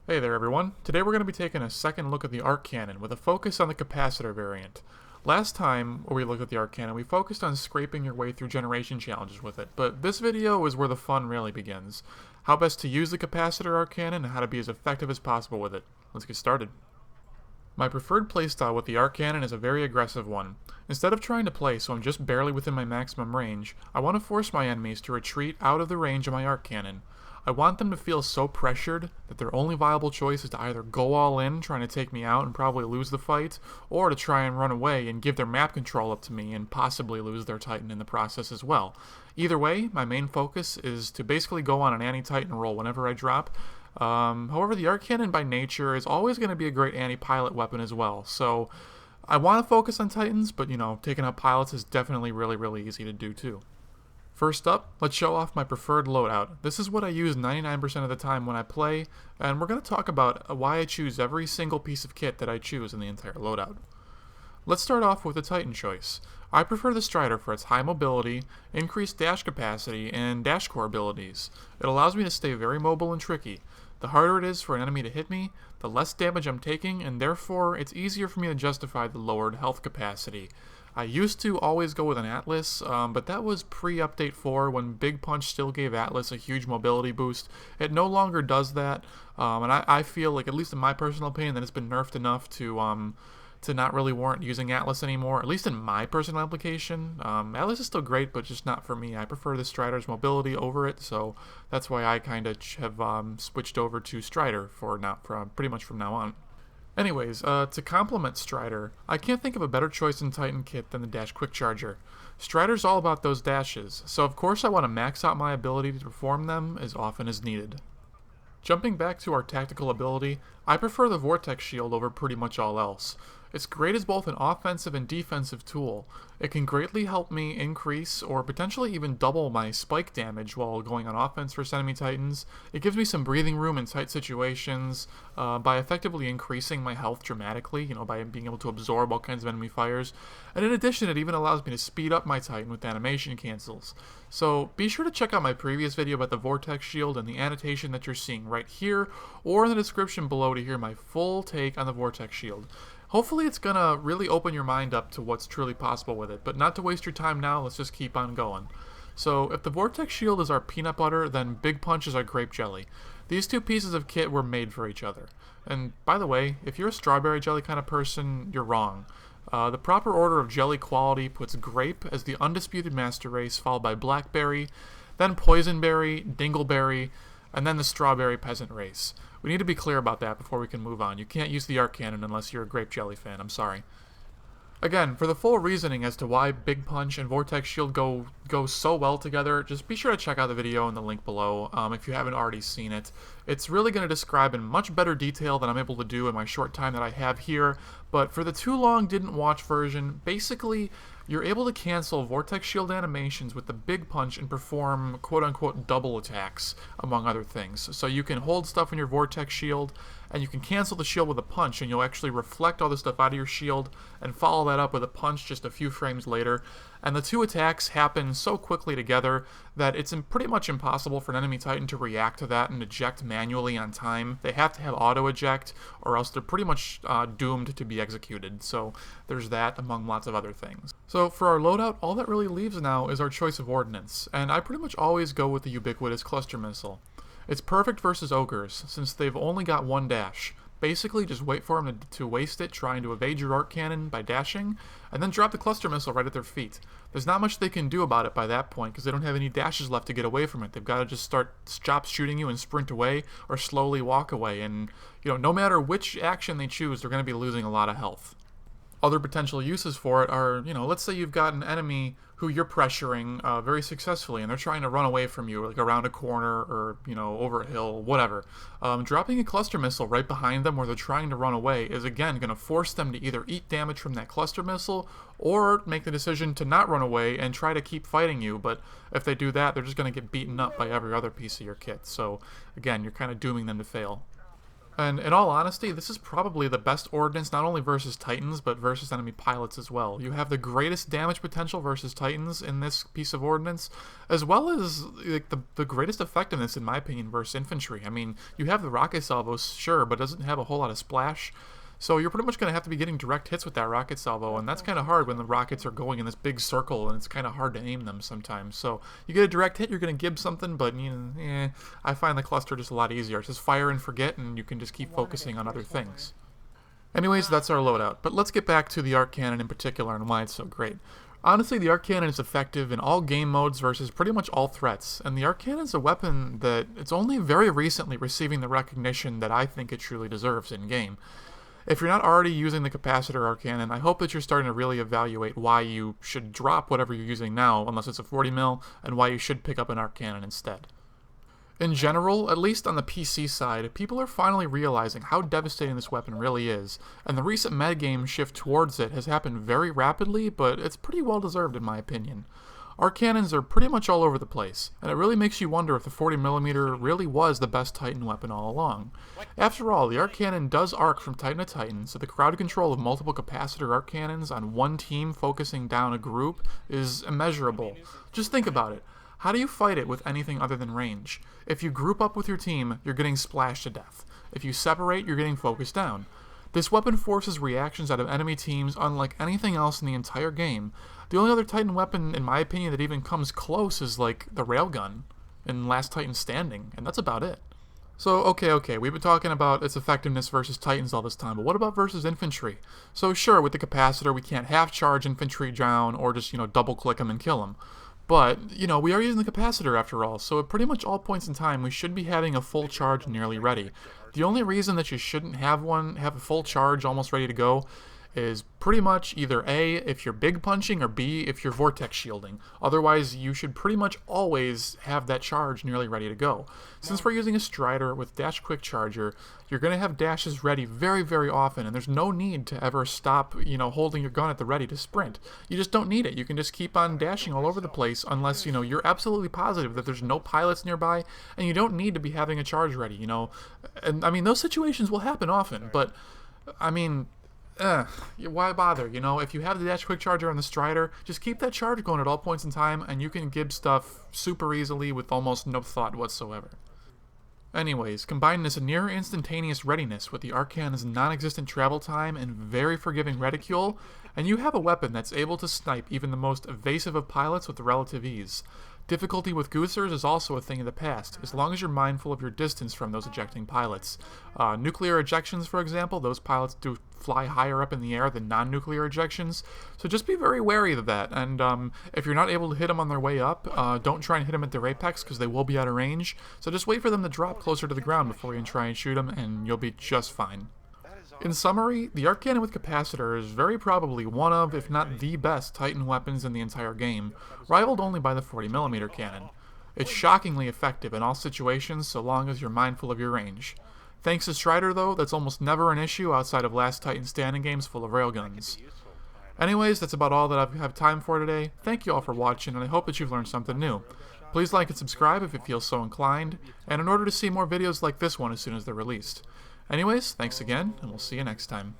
Hey there everyone. Today we're going to be taking a second look at the arc cannon with a focus on the capacitor variant. Last time when we looked at the arc cannon, we focused on scraping your way through generation challenges with it, but this video is where the fun really begins. How best to use the capacitor arc cannon and how to be as effective as possible with it. Let's get started. My preferred playstyle with the arc cannon is a very aggressive one. Instead of trying to play so I'm just barely within my maximum range, I want to force my enemies to retreat out of the range of my arc cannon. I want them to feel so pressured that their only viable choice is to either go all in, trying to take me out and probably lose the fight, or to try and run away and give their map control up to me and possibly lose their Titan in the process as well. Either way, my main focus is to basically go on an anti-Titan roll whenever I drop. However, the arc cannon by nature is always going to be a great anti-pilot weapon as well, so I want to focus on Titans, but taking out pilots is definitely really easy to do too. First up, let's show off my preferred loadout. This is what I use 99% of the time when I play, and we're going to talk about why I choose every single piece of kit that I choose in the entire loadout. Let's start off with the Titan choice. I prefer the Stryder for its high mobility, increased dash capacity, and dash core abilities. It allows me to stay very mobile and tricky. The harder it is for an enemy to hit me, the less damage I'm taking, and therefore it's easier for me to justify the lowered health capacity. I used to always go with an Atlas, but that was pre-Update 4 when Big Punch still gave Atlas a huge mobility boost. It no longer does that, and I feel like, at least in my personal opinion, that it's been nerfed enough to not really warrant using Atlas anymore, at least in my personal application. Atlas is still great, but just not for me. I prefer the Strider's mobility over it, so that's why I kind of have switched over to Stryder pretty much from now on. Anyways, to complement Stryder, I can't think of a better choice in Titan kit than the Dash Quick Charger. Strider's all about those dashes, so of course I want to max out my ability to perform them as often as needed. Jumping back to our tactical ability, I prefer the Vortex shield over pretty much all else. It's great as both an offensive and defensive tool. It can greatly help me increase or potentially even double my spike damage while going on offense versus enemy Titans. It gives me some breathing room in tight situations by effectively increasing my health dramatically, by being able to absorb all kinds of enemy fires. And in addition, it even allows me to speed up my Titan with animation cancels. So be sure to check out my previous video about the Vortex shield and the annotation that you're seeing right here or in the description below to hear my full take on the Vortex shield. Hopefully it's gonna really open your mind up to what's truly possible with it, but not to waste your time now, let's just keep on going. So if the Vortex shield is our peanut butter, then Big Punch is our grape jelly. These two pieces of kit were made for each other. And by the way, if you're a strawberry jelly kind of person, you're wrong. The proper order of jelly quality puts grape as the undisputed master race, followed by blackberry, then poisonberry, dingleberry, and then the strawberry peasant race. We need to be clear about that before we can move on. You can't use the arc cannon unless you're a grape jelly fan, I'm sorry. Again, for the full reasoning as to why Big Punch and Vortex Shield go so well together, just be sure to check out the video in the link below if you haven't already seen it. It's really going to describe in much better detail than I'm able to do in my short time that I have here, but for the too long didn't watch version, basically you're able to cancel Vortex Shield animations with the Big Punch and perform quote-unquote double attacks, among other things. So you can hold stuff in your Vortex Shield, and you can cancel the shield with a punch, and you'll actually reflect all the stuff out of your shield and follow that up with a punch just a few frames later. And the two attacks happen so quickly together that it's pretty much impossible for an enemy Titan to react to that and eject manually on time. They have to have auto-eject, or else they're pretty much doomed to be executed. So there's that, among lots of other things. So for our loadout, all that really leaves now is our choice of Ordnance, and I pretty much always go with the ubiquitous cluster missile. It's perfect versus ogres, since they've only got one dash. Basically, just wait for them to waste it trying to evade your arc cannon by dashing, and then drop the cluster missile right at their feet. There's not much they can do about it by that point, because they don't have any dashes left to get away from it. They've got to just stop shooting you and sprint away, or slowly walk away, and no matter which action they choose, they're going to be losing a lot of health. Other potential uses for it are, let's say you've got an enemy who you're pressuring very successfully, and they're trying to run away from you, like around a corner or, over a hill, whatever. Dropping a cluster missile right behind them where they're trying to run away is, again, going to force them to either eat damage from that cluster missile or make the decision to not run away and try to keep fighting you. But if they do that, they're just going to get beaten up by every other piece of your kit. So, again, you're kind of dooming them to fail. And in all honesty, this is probably the best Ordnance not only versus Titans, but versus enemy pilots as well. You have the greatest damage potential versus Titans in this piece of Ordnance, as well as like, the greatest effectiveness, in my opinion, versus infantry. I mean, you have the rocket salvos, sure, but it doesn't have a whole lot of splash. So you're pretty much going to have to be getting direct hits with that rocket salvo, and that's kind of hard when the rockets are going in this big circle, and it's kind of hard to aim them sometimes. So you get a direct hit, you're going to give something, but I find the cluster just a lot easier. It's just fire and forget, and you can just keep focusing on other things. Anyways, that's our loadout, but let's get back to the arc cannon in particular and why it's so great. Honestly, the arc cannon is effective in all game modes versus pretty much all threats, and the arc cannon is a weapon that it's only very recently receiving the recognition that I think it truly deserves in-game. If you're not already using the capacitor arc cannon, I hope that you're starting to really evaluate why you should drop whatever you're using now, unless it's a 40 mil, and why you should pick up an arc cannon instead. In general, at least on the PC side, people are finally realizing how devastating this weapon really is, and the recent metagame shift towards it has happened very rapidly, but it's pretty well deserved in my opinion. Arc cannons are pretty much all over the place, and it really makes you wonder if the 40mm really was the best Titan weapon all along. After all, the arc cannon does arc from Titan to Titan, so the crowd control of multiple capacitor arc cannons on one team focusing down a group is immeasurable. Just think about it. How do you fight it with anything other than range? If you group up with your team, you're getting splashed to death. If you separate, you're getting focused down. This weapon forces reactions out of enemy teams unlike anything else in the entire game. The only other Titan weapon, in my opinion, that even comes close is like the railgun in Last Titan Standing, and that's about it. So, okay, we've been talking about its effectiveness versus Titans all this time, but what about versus infantry? So sure, with the capacitor, we can't half-charge infantry down or just, double-click them and kill them. But, we are using the capacitor after all, so at pretty much all points in time, we should be having a full charge nearly ready. The only reason that you shouldn't have a full charge almost ready to go is pretty much either A, if you're big punching, or B, if you're vortex shielding. Otherwise, you should pretty much always have that charge nearly ready to go. Since we're using a Stryder with dash quick charger, you're going to have dashes ready very, very often, and there's no need to ever stop, holding your gun at the ready to sprint. You just don't need it. You can just keep on dashing all over the place unless, you're absolutely positive that there's no pilots nearby, and you don't need to be having a charge ready, And, I mean, those situations will happen often, but, I mean, why bother? If you have the dash quick charger on the Stryder, just keep that charge going at all points in time, and you can gib stuff super easily with almost no thought whatsoever. Anyways, combine this near instantaneous readiness with the arc cannon's non-existent travel time and very forgiving reticule, and you have a weapon that's able to snipe even the most evasive of pilots with relative ease. Difficulty with goosers is also a thing of the past, as long as you're mindful of your distance from those ejecting pilots. Nuclear ejections, for example, those pilots do fly higher up in the air than non-nuclear ejections, so just be very wary of that, and if you're not able to hit them on their way up, don't try and hit them at their apex, because they will be out of range, so just wait for them to drop closer to the ground before you can try and shoot them, and you'll be just fine. In summary, the arc cannon with capacitor is very probably one of, if not the best, Titan weapons in the entire game, rivaled only by the 40mm cannon. It's shockingly effective in all situations so long as you're mindful of your range. Thanks to Stryder though, that's almost never an issue outside of Last Titan Standing games full of railguns. Anyways, that's about all that I have time for today. Thank you all for watching, and I hope that you've learned something new. Please like and subscribe if you feel so inclined, and in order to see more videos like this one as soon as they're released. Anyways, thanks again, and we'll see you next time.